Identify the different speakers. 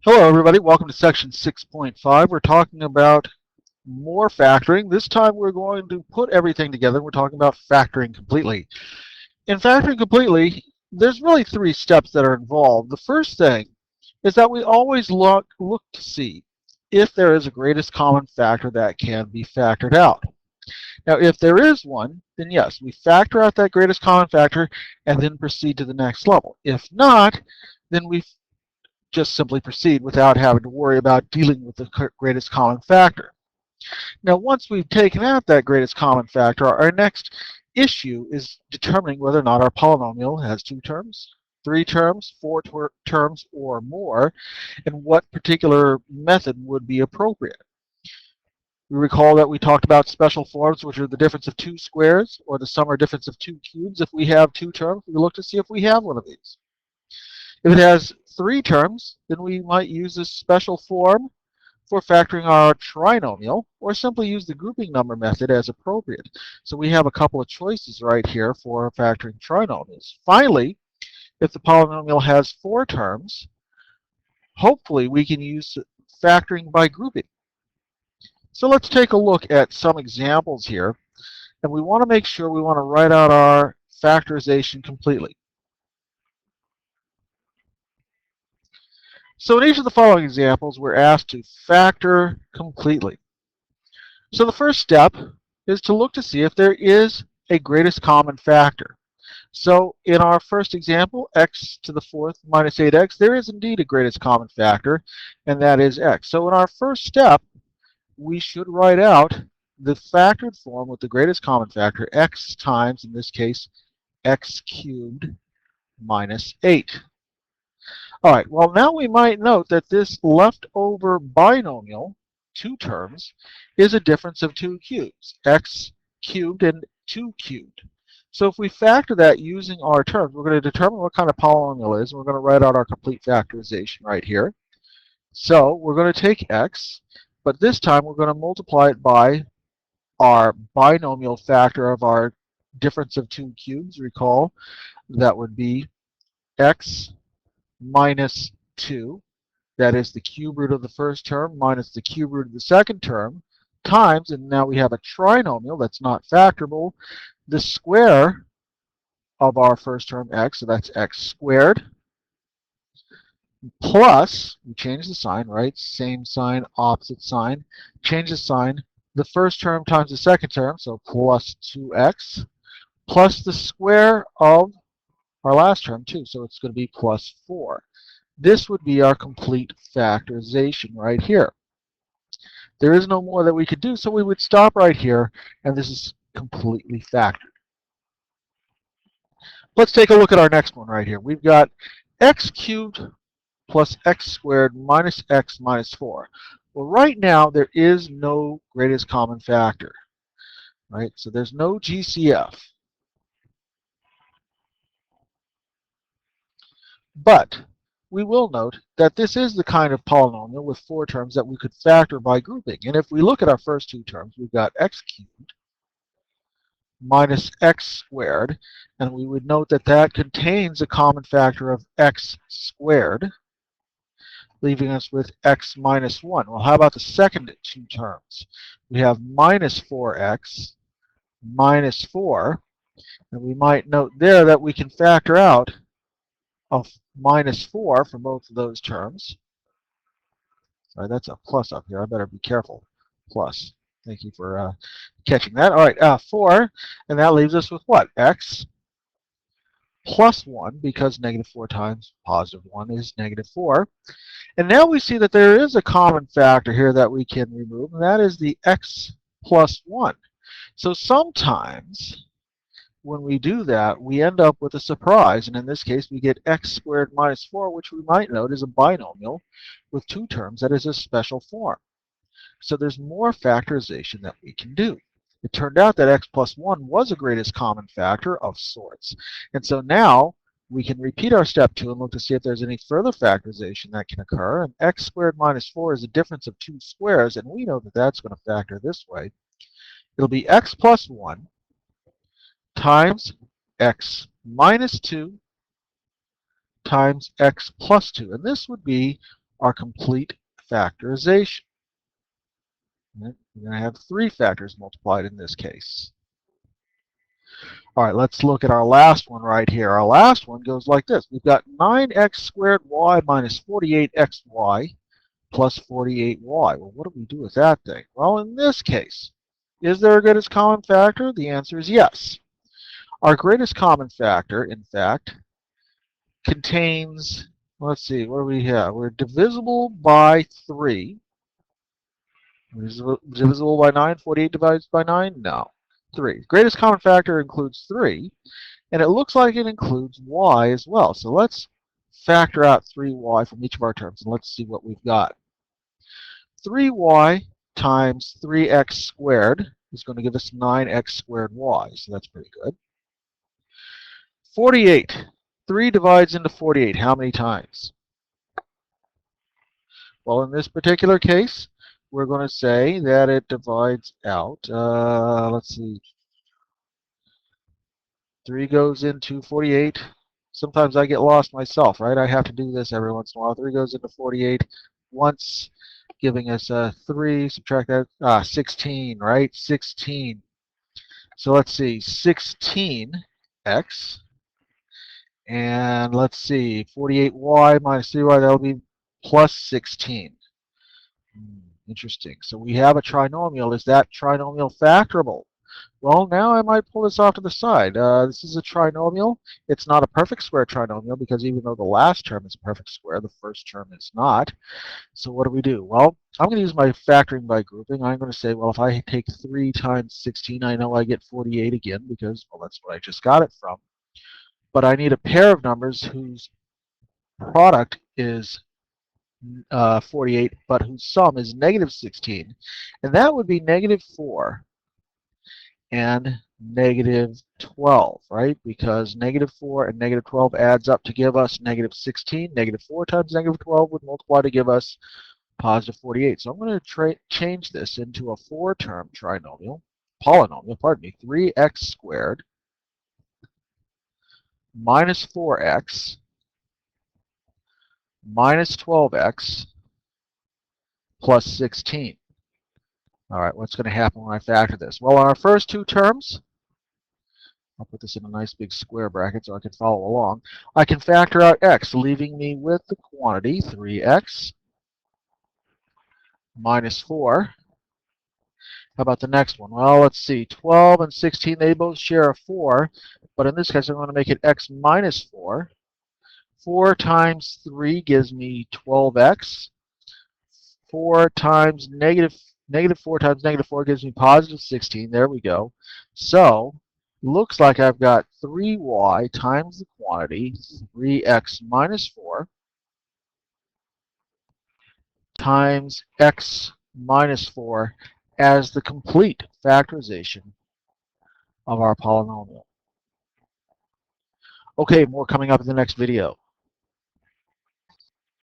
Speaker 1: Hello everybody, welcome to section 6.5. We're talking about more factoring. This time we're going to put everything together. We're talking about factoring completely. In factoring completely, there's really three steps that are involved. The first thing is that we always look to see if there is a greatest common factor that can be factored out. Now if there is one, then yes, we factor out that greatest common factor and then proceed to the next level. If not, then we just simply proceed without having to worry about dealing with the greatest common factor. Now, once we've taken out that greatest common factor, our next issue is determining whether or not our polynomial has 2 terms, 3 terms, 4 terms, or more, and what particular method would be appropriate. We recall that we talked about special forms, which are the difference of 2 squares, or the sum or difference of 2 cubes. If we have 2 terms, we look to see if we have one of these. If it has 3 terms, then we might use this special form for factoring our trinomial, or simply use the grouping number method as appropriate. So we have a couple of choices right here for factoring trinomials. Finally, if the polynomial has 4 terms, hopefully we can use factoring by grouping. So let's take a look at some examples here, and we want to make sure we want to write out our factorization completely. So in each of the following examples, we're asked to factor completely. So the first step is to look to see if there is a greatest common factor. So in our first example, x to the 4th minus 8x, there is indeed a greatest common factor, and that is x. So in our first step, we should write out the factored form with the greatest common factor, x times, in this case, x cubed minus 8. All right, well, now we might note that this leftover binomial, 2 terms, is a difference of 2 cubes, x cubed and 2 cubed. So if we factor that using our terms, we're going to determine what kind of polynomial it is, and we're going to write out our complete factorization right here. So we're going to take x, but this time we're going to multiply it by our binomial factor of our difference of 2 cubes. Recall, that would be x minus 2, that is the cube root of the first term minus the cube root of the second term, times, and now we have a trinomial that's not factorable, the square of our first term x, so that's x squared, plus, we change the sign, right? Same sign, opposite sign. Change the sign, the first term times the second term, so plus 2x, plus the square of our last term, too, so it's going to be plus 4. This would be our complete factorization right here. There is no more that we could do, so we would stop right here, and this is completely factored. Let's take a look at our next one right here. We've got x cubed plus x squared minus x minus 4. Well, right now, there is no greatest common factor, right? So there's no GCF. But we will note that this is the kind of polynomial with 4 terms that we could factor by grouping. And if we look at our first 2 terms, we've got x cubed minus x squared, and we would note that that contains a common factor of x squared, leaving us with x minus 1. Well, how about the second 2 terms? We have minus 4x minus 4, and we might note there that we can factor out of minus 4 from both of those terms. Sorry, that's a plus up here. I better be careful. Plus. Thank you for catching that. All right, 4, and that leaves us with what? X plus 1, because negative 4 times positive 1 is negative 4. And now we see that there is a common factor here that we can remove, and that is the x plus 1. So sometimes when we do that, we end up with a surprise, and in this case we get x squared minus 4, which we might note is a binomial with 2 terms that is a special form. So there's more factorization that we can do. It turned out that x plus 1 was a greatest common factor of sorts. And so now we can repeat our step 2 and look to see if there's any further factorization that can occur. And x squared minus 4 is a difference of 2 squares, and we know that that's going to factor this way. It'll be x plus 1 times x minus 2 times x plus 2. And this would be our complete factorization. We're going to have 3 factors multiplied in this case. All right, let's look at our last one right here. Our last one goes like this. We've got 9x squared y minus 48xy plus 48y. Well, what do we do with that thing? Well, in this case, is there a greatest common factor? The answer is yes. Our greatest common factor, in fact, contains, let's see, what do we have? We're divisible by 3. Divisible by 9, 48 divided by 9? No. 3. Greatest common factor includes 3, and it looks like it includes y as well. So let's factor out 3y from each of our terms, and let's see what we've got. 3y times 3x squared is going to give us 9x squared y, so that's pretty good. 48. 3 divides into 48 how many times? Well, in this particular case, we're going to say that it divides out, let's see, 3 goes into 48. Sometimes I get lost myself, right? I have to do this every once in a while. 3 goes into 48 once, giving us 3, subtract that, 16, right? 16. So let's see, 16x, and let's see, 48y minus 3y, that'll be plus 16. Interesting. So we have a trinomial. Is that trinomial factorable? Well, now I might pull this off to the side. This is a trinomial. It's not a perfect square trinomial because even though the last term is a perfect square, the first term is not. So what do we do? Well, I'm going to use my factoring by grouping. I'm going to say, well, if I take 3 times 16, I know I get 48 again because, well, that's what I just got it from. But I need a pair of numbers whose product is 48, but whose sum is negative 16. And that would be negative 4 and negative 12, right? Because negative 4 and negative 12 adds up to give us negative 16. Negative 4 times negative 12 would multiply to give us positive 48. So I'm going to change this into a 4-term polynomial, pardon me, 3x squared minus 4x minus 12x plus 16. All right, what's going to happen when I factor this? Well, on our first 2 terms, I'll put this in a nice big square bracket so I can follow along. I can factor out x, leaving me with the quantity 3x minus 4. How about the next one? Well, let's see. 12 and 16, they both share a 4, but in this case, I'm going to make it x minus 4. 4 times 3 gives me 12x. 4 times negative 4 times negative 4 gives me positive 16. There we go. So looks like I've got 3y times the quantity, 3x minus 4, times x minus 4 as the complete factorization of our polynomial. Okay, more coming up in the next video.